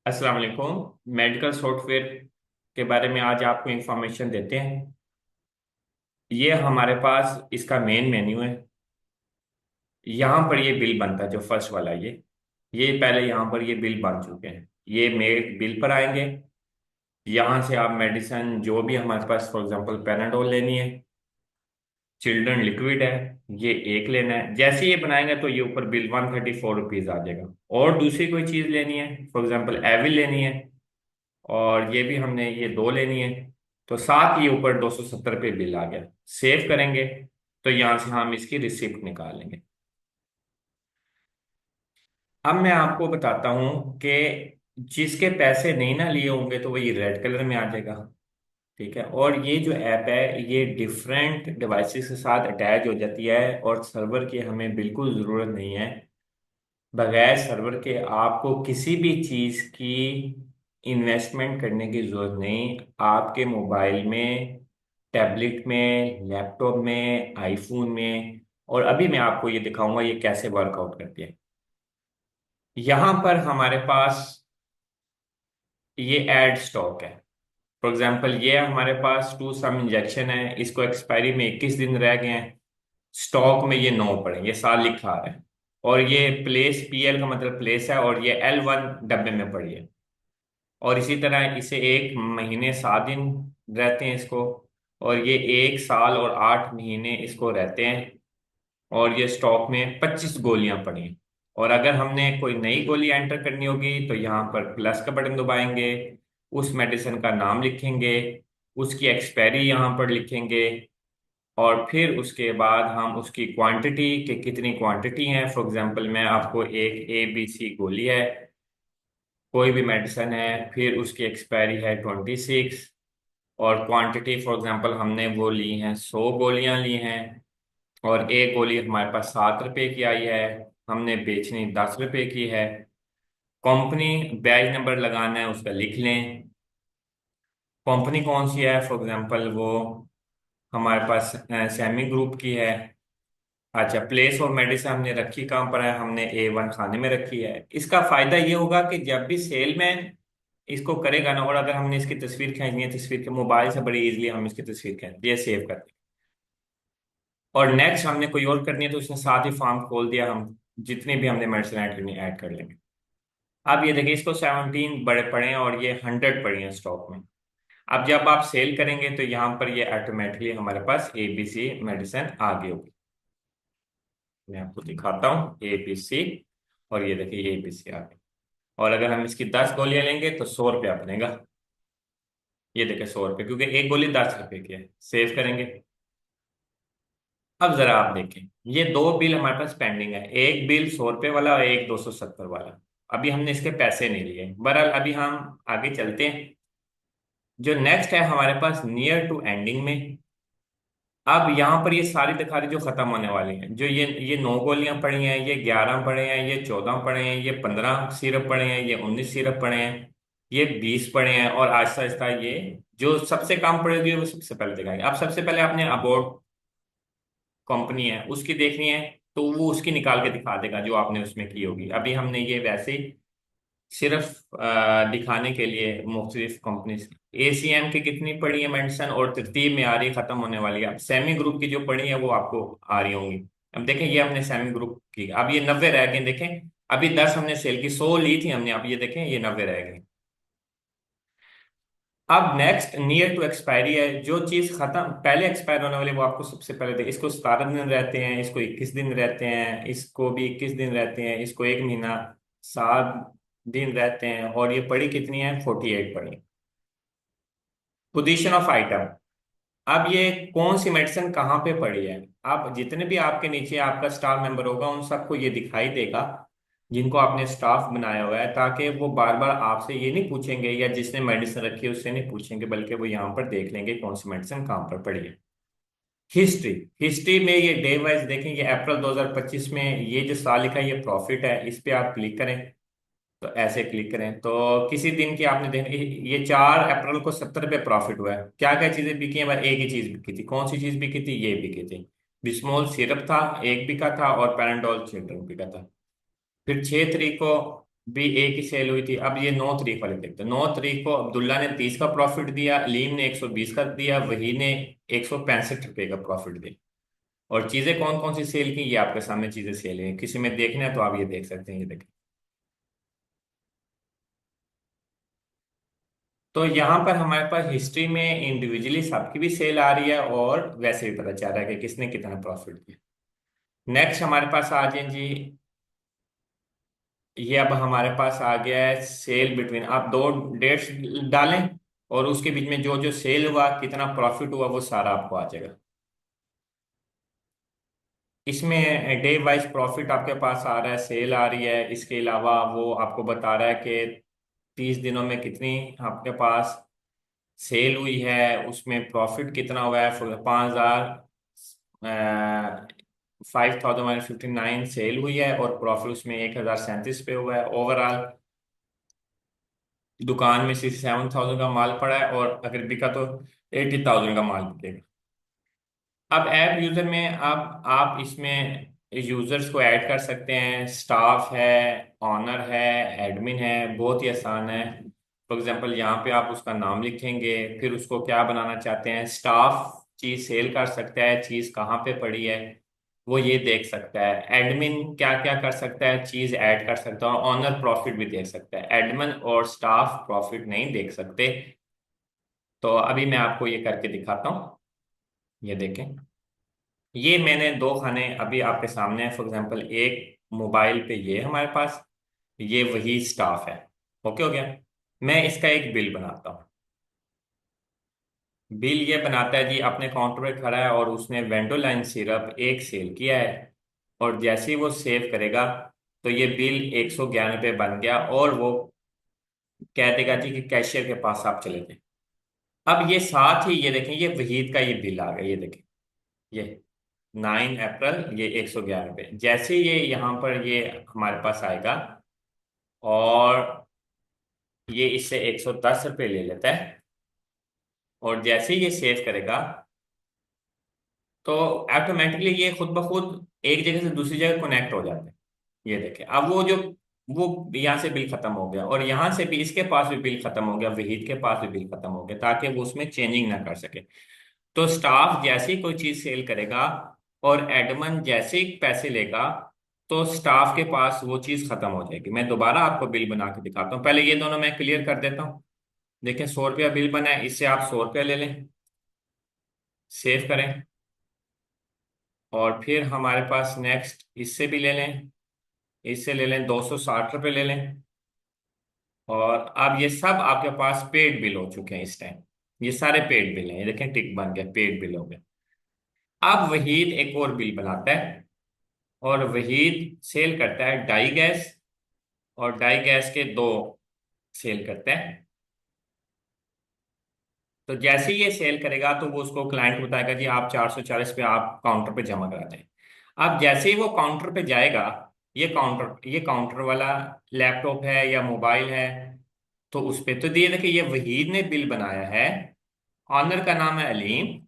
अस्सलाम वालेकुम। Medical software के बारे में आज आपको इंफॉर्मेशन देते हैं। ये हमारे पास इसका मेन मेन्यू है। यहाँ पर ये बिल बनता है, जो फर्स्ट वाला ये पहले यहाँ पर ये बिल बन चुके हैं। ये मेड बिल पर आएंगे। यहाँ से आप मेडिसिन जो भी हमारे पास, फॉर एग्जांपल पैनाडोल लेनी है, चिल्ड्रन लिक्विड है, ये एक लेना है। जैसे ये बनाएंगे तो ये ऊपर बिल 134 रुपीज आ जाएगा। और दूसरी कोई चीज़ लेनी है, फॉर एग्जांपल एविल लेनी है, और ये भी हमने ये दो लेनी है, तो साथ ही ऊपर 270 पे बिल आ गया। सेव करेंगे तो यहाँ से हम इसकी रिसिप्ट निकालेंगे। अब मैं आपको बताता हूँ कि जिसके पैसे नहीं ना लिए होंगे तो वो ये रेड कलर में आ जाएगा। ठीक है। और ये जो ऐप है ये डिफरेंट डिवाइसेस के साथ अटैच हो जाती है, और सर्वर की हमें बिल्कुल ज़रूरत नहीं है। बगैर सर्वर के आपको किसी भी चीज की इन्वेस्टमेंट करने की जरूरत नहीं। आपके मोबाइल में, टैबलेट में, लैपटॉप में, आईफोन में, और अभी मैं आपको ये दिखाऊंगा ये कैसे वर्कआउट करती है। यहाँ पर हमारे पास ये एड स्टॉक है। फॉर एग्जांपल ये हमारे पास टू सम इंजेक्शन है, इसको एक्सपायरी में 21 दिन रह गए हैं। स्टॉक में ये 9 पड़े, ये साल लिखा आ रहा है। और ये प्लेस, पीएल का मतलब प्लेस है, और ये L1 डब्बे में पड़ी है। और इसी तरह इसे 1 महीने 7 दिन रहते हैं इसको। और ये 1 साल और 8 महीने इसको रहते हैं। और ये स्टॉक में 25 गोलियां पड़ी हैं। और अगर हमने कोई नई गोली एंटर करनी होगी तो यहाँ पर प्लस का बटन दबाएंगे, उस मेडिसिन का नाम लिखेंगे, उसकी एक्सपायरी यहाँ पर लिखेंगे, और फिर उसके बाद हम उसकी क्वांटिटी के कितनी क्वांटिटी है। फॉर एग्जांपल मैं आपको एक ABC गोली है, कोई भी मेडिसिन है, फिर उसकी एक्सपायरी है 26, और क्वांटिटी फॉर एग्जांपल हमने वो ली हैं 100 गोलियां ली हैं, और एक गोली हमारे पास 7 रुपए की आई है, हमने बेचनी 10 रुपए की है। कंपनी, बैच नंबर लगाना है उसका लिख लें। कंपनी कौन सी है, फॉर एग्जांपल वो हमारे पास सेमी ग्रुप की है। अच्छा, प्लेस और मेडिसिन हमने रखी कहाँ पर है, हमने A1 खाने में रखी है। इसका फायदा ये होगा कि जब भी सेलमैन इसको करेगा ना, और अगर हमने इसकी तस्वीर खींचनी है, तस्वीर के मोबाइल से बड़ी इजीली हम इसकी तस्वीर खींच ये सेव कर दें। और नेक्स्ट हमने कोई और करनी है तो उसने साथ ही फॉर्म खोल दिया, हम जितनी भी हमने मेडिसिन ऐड करनी ऐड कर लेंगे। अब ये देखिए, इसको 17 बड़े पड़े हैं और ये 100 पड़ी हैं स्टॉक में। अब जब आप सेल करेंगे तो यहाँ पर ये ऑटोमेटिकली हमारे पास ABC मेडिसिन आ गई होगी। मैं आपको दिखाता हूँ ABC, और ये देखिए ABC आ गई। और अगर हम इसकी 10 गोलियां लेंगे तो 100 रुपया बनेगा। ये देखिए 100 रुपये, क्योंकि एक गोली 10 रुपए की है। सेव करेंगे। अब जरा आप देखें, ये दो बिल हमारे पास पेंडिंग है, एक बिल 100 रुपये वाला और एक 270 वाला। अभी हमने इसके पैसे नहीं लिए। बहरहाल अभी हम आगे चलते हैं। जो नेक्स्ट है हमारे पास नियर टू एंडिंग में। अब यहाँ पर ये सारी दिखा रही जो खत्म होने वाली हैं, जो ये 9 गोलियां पड़ी हैं, ये 11 पड़े हैं, ये 14 पड़े हैं, ये 15 सिरप पड़े हैं, ये 19 सिरप पड़े हैं, ये 20 पड़े हैं, और आहिस्ता आहिस्ता ये जो सबसे कम पड़ेगी वो सबसे पहले दिखाएंगे। अब सबसे पहले आपने अबोर्ड कंपनी है उसकी देखनी है, तो वो उसकी निकाल के दिखा देगा जो आपने उसमें की होगी। अभी हमने ये वैसे ही सिर्फ दिखाने के लिए मुख्तलिफ कंपनी, ACM की कितनी पड़ी है मेडिसन, और तरतीब में आ रही है, खत्म होने वाली है। अब सेमी ग्रुप की जो पड़ी है वो आपको आ रही होंगी। अब देखें, ये हमने सेमी ग्रुप की, अब ये 90 रह गए। देखें, अभी 10 हमने सेल की, 100 ली थी हमने, अब ये देखें ये 90 रह गई। अब नेक्स्ट नियर टू एक्सपायरी है, जो चीज खत्म पहले एक्सपायर होने वाली वो आपको सबसे पहले दे। इसको 17 दिन रहते हैं, इसको 21 दिन रहते हैं, इसको भी 21 दिन रहते हैं, इसको 1 महीना 7 दिन रहते हैं, और ये पड़ी कितनी है, 48 पड़ी। Position of item. अब ये कौन सी मेडिसिन कहाँ पे पड़ी है, आप जितने भी आपके नीचे आपका स्टाफ मेंबर होगा उन सबको ये दिखाई देगा, जिनको आपने स्टाफ बनाया हुआ है, ताकि वो बार बार आपसे ये नहीं पूछेंगे, या जिसने मेडिसिन रखी है उससे नहीं पूछेंगे, बल्कि वो यहाँ पर देख लेंगे कौन सी मेडिसिन कहाँ पर पड़ी है। हिस्ट्री, हिस्ट्री में ये डे वाइज देखेंगे। अप्रैल 2025 में ये जो साल लिखा है ये प्रॉफिट है, इस पे आप क्लिक करें। तो ऐसे क्लिक करें तो किसी दिन की आपने देख, ये 4 अप्रैल को 70 पे प्रॉफिट हुआ है। क्या क्या चीजें बिकी हैं, बस एक ही चीज बिकी थी। कौन सी चीज बिकी थी, ये बिकी थी। बिस्मोल सिरप था, एक बिका था, और पैराडोल चिल्ड्रन बिका था। फिर 6 तारीख को भी एक ही सेल हुई थी। अब ये 9 तारीख वाले देखते हैं। 9 तारीख को अब्दुल्ला ने 30 का प्रॉफिट दिया, अलीम ने 120 का दिया, वही ने 165 रुपये का प्रॉफिट दिया। और चीजें कौन कौन सी सेल की, ये आपके सामने चीजें सेल हैं, किसी में देखना है तो आप ये देख सकते हैं, ये देखें। तो यहाँ पर हमारे पास हिस्ट्री में इंडिविजुअली सबकी भी सेल आ रही है और वैसे भी पता चल रहा है कि किसने कितना प्रॉफिट दिया। नेक्स्ट हमारे पास आ जाए जी, ये अब हमारे पास आ गया है सेल बिटवीन। आप दो डेट्स डालें और उसके बीच में जो जो सेल हुआ, कितना प्रॉफिट हुआ, वो सारा आपको आ जाएगा। इसमें डे वाइज प्रॉफिट आपके पास आ रहा है, सेल आ रही है, इसके अलावा वो आपको बता रहा है कि 30 दिनों में कितनी आपके पास सेल हुई है, उसमें प्रॉफिट कितना हुआ है। 5,559 सेल हुई है और प्रॉफिट उसमें 1,037 पे हुआ है ओवरऑल। दुकान में 67,000 का माल पड़ा है और अगर बिका तो 80,000 का माल बिकेगा। अब ऐप यूजर में आप इसमें यूजर्स को ऐड कर सकते हैं, स्टाफ है, ऑनर है, एडमिन है, बहुत ही आसान है। फॉर एग्जांपल यहाँ पे आप उसका नाम लिखेंगे, फिर उसको क्या बनाना चाहते हैं, स्टाफ चीज सेल कर सकता है, चीज कहाँ पे पड़ी है वो ये देख सकता है। एडमिन क्या क्या कर सकता है, चीज ऐड कर सकता है। ऑनर प्रॉफिट भी देख सकता है, एडमिन और स्टाफ प्रॉफिट नहीं देख सकते। तो अभी मैं आपको ये करके दिखाता हूँ, ये देखें। ये मैंने दो खाने अभी आपके सामने है। फॉर एग्जांपल एक मोबाइल पे ये हमारे पास, ये वही स्टाफ है। ओके हो गया। मैं इसका एक बिल बनाता हूँ। बिल ये बनाता है जी, अपने काउंटर पे खड़ा है और उसने वेंडोलाइन सिरप एक सेल किया है, और जैसे ही वो सेव करेगा तो ये बिल 111 रुपये बन गया, और वो कह देगा जी कि कैशियर के पास आप चले जाएं। अब ये साथ ही ये देखें, ये वहीद का ये बिल आ गया, ये देखें, ये 9 अप्रैल, ये 111 रुपये। जैसे ये यहाँ पर ये हमारे पास आएगा और ये इससे 110 रुपये ले लेता है, और जैसे ही ये सेव करेगा तो ऑटोमेटिकली ये खुद ब खुद एक जगह से दूसरी जगह कनेक्ट हो जाते हैं। ये देखें, अब वो जो वो यहाँ से बिल खत्म हो गया, और यहाँ से भी इसके पास भी बिल खत्म हो गया, वहीद के पास भी बिल खत्म हो गया, ताकि वो उसमें चेंजिंग ना कर सके। तो स्टाफ जैसे ही कोई चीज सेल करेगा और एडमन जैसे ही पैसे लेगा, तो स्टाफ के पास वो चीज खत्म हो जाएगी। मैं दोबारा आपको बिल बना के दिखाता हूँ, पहले ये दोनों मैं क्लियर कर देता हूँ। देखें, 100 रुपया बिल बना है, इससे आप 100 रुपया ले लें, सेव करें। और फिर हमारे पास नेक्स्ट इससे भी ले लें, इससे ले लें, 260 रुपये ले लें। और अब ये सब आपके पास पेड बिल हो चुके हैं इस टाइम। ये सारे पेड बिल हैं, ये देखें टिक बन गया, पेड बिल हो गए। अब वहीद एक और बिल बनाता है, और वहीद सेल करता है डाई गैस, और डाई गैस के दो सेल करता है। तो जैसे ही ये सेल करेगा तो वो उसको क्लाइंट को बताएगा जी आप 440 पे आप काउंटर पे जमा करा दें। अब जैसे ही वो काउंटर पे जाएगा, ये काउंटर वाला लैपटॉप है या मोबाइल है, तो उस पे तो दिए देखिए, ये वहीद ने बिल बनाया है, ऑनर का नाम है अलीम,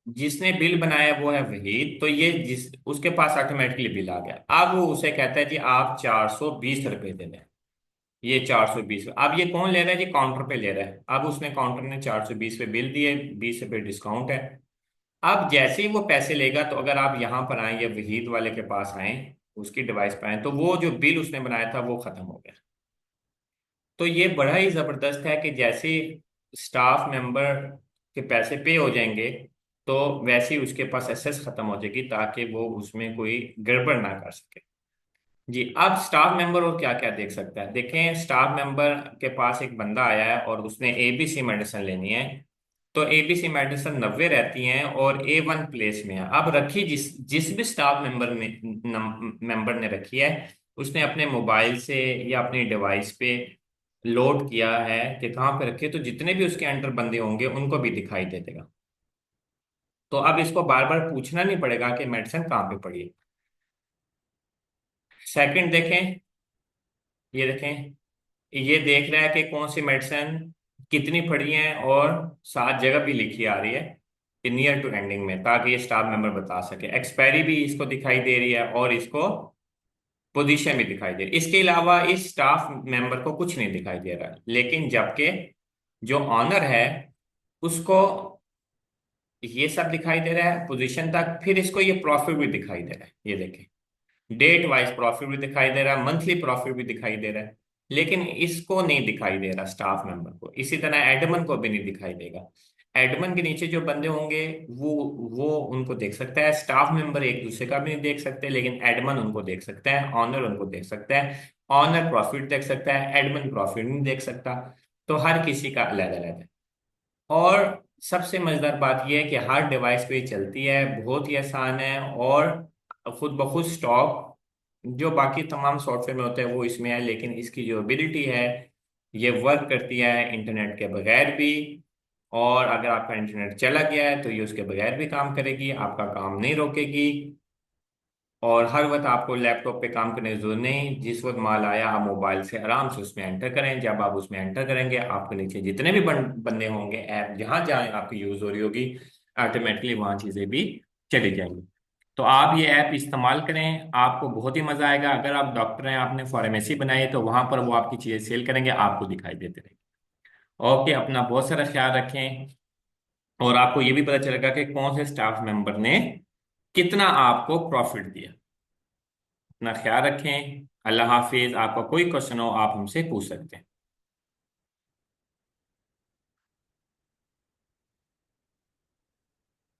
जिसने बिल बनाया वो है वहीद, तो ये जिस उसके पास ऑटोमेटिकली बिल आ गया। अब वो उसे कहता है जी आप 420 रुपये दे दें। ये 420, अब ये कौन ले रहा है जी, काउंटर पे ले रहा है। अब उसने काउंटर ने 420 पे बिल दिए, 20 रुपये डिस्काउंट है। अब जैसे ही वो पैसे लेगा, तो अगर आप यहाँ पर आए या वहीद वाले के पास आए, उसकी डिवाइस पर आए, तो वो जो बिल उसने बनाया था वो खत्म हो गया। तो ये बड़ा ही जबरदस्त है कि जैसे स्टाफ मेंबर के पैसे पे हो जाएंगे, तो वैसे ही उसके पास एसेस खत्म हो जाएगी, ताकि वो उसमें कोई गड़बड़ ना कर सके। जी, अब स्टाफ मेंबर और क्या क्या देख सकता है, देखें। स्टाफ मेंबर के पास एक बंदा आया है और उसने एबीसी मेडिसिन लेनी है। तो एबीसी मेडिसिन 90 रहती हैं और A1 प्लेस में है। अब रखी जिस जिस भी स्टाफ मेंबर ने रखी है, उसने अपने मोबाइल से या अपनी डिवाइस पे लोड किया है कि कहाँ पे रखी है, तो जितने भी उसके अंडर बंदे होंगे उनको भी दिखाई दे देगा। तो अब इसको बार बार पूछना नहीं पड़ेगा कि मेडिसिन कहाँ पे पड़ी है। सेकंड देखें, ये देखें, ये देख रहा है कि कौन सी मेडिसिन कितनी पड़ी है, और साथ जगह भी लिखी आ रही है कि नियर टू एंडिंग में, ताकि ये स्टाफ मेंबर बता सके। एक्सपायरी भी इसको दिखाई दे रही है और इसको पोजीशन भी दिखाई दे रही, इसके अलावा इस स्टाफ मेंबर को कुछ नहीं दिखाई दे रहा, लेकिन जबकि जो ऑनर है उसको ये सब दिखाई दे रहा है पोजीशन तक, फिर इसको ये प्रॉफिट भी दिखाई दे रहा है, ये देखें, डेट वाइज प्रॉफिट भी दिखाई दे रहा है, मंथली प्रॉफिट भी दिखाई दे रहा है, लेकिन इसको नहीं दिखाई दे रहा स्टाफ मेंबर को। इसी तरह एडमन को भी नहीं दिखाई देगा। एडमन के नीचे जो बंदे होंगे वो वो उनको देख सकता है, स्टाफ मेंबर एक दूसरे का भी नहीं देख सकते, लेकिन एडमन उनको देख सकता है, ऑनर उनको देख सकता है, ऑनर प्रॉफिट देख सकता है, एडमन प्रॉफिट नहीं देख सकता। तो हर किसी का अलग अलग है। और सबसे मजेदार बात यह है कि हर डिवाइस पे ये चलती है, बहुत ही आसान है, और खुद ब खुद स्टॉक जो बाकी तमाम सॉफ्टवेयर में होते हैं वो इसमें है, लेकिन इसकी जो एबिलिटी है ये वर्क करती है इंटरनेट के बगैर भी। और अगर आपका इंटरनेट चला गया है तो ये उसके बगैर भी काम करेगी, आपका काम नहीं रोकेगी। और हर वक्त आपको लैपटॉप पे काम करने की जरूरत नहीं, जिस वक्त माल आया आप मोबाइल से आराम से उसमें एंटर करें। जब आप उसमें एंटर करेंगे आपके नीचे जितने भी बंदे होंगे, ऐप जहां जहां आपकी यूज हो रही होगी, ऑटोमेटिकली वहां चीजें भी चली जाएंगी। तो आप ये ऐप इस्तेमाल करें, आपको बहुत ही मजा आएगा। अगर आप डॉक्टर हैं, आपने फार्मेसी बनाई है, तो वहां पर वो आपकी चीजें सेल करेंगे, आपको दिखाई देते रहेंगे। ओके, अपना बहुत सारा ख्याल रखें। और आपको ये भी पता चलेगा कि कौन से स्टाफ मेंबर ने कितना आपको प्रॉफिट दिया। अपना ख्याल रखें। अल्लाह हाफिज। आपका कोई क्वेश्चन हो आप हमसे पूछ सकते हैं।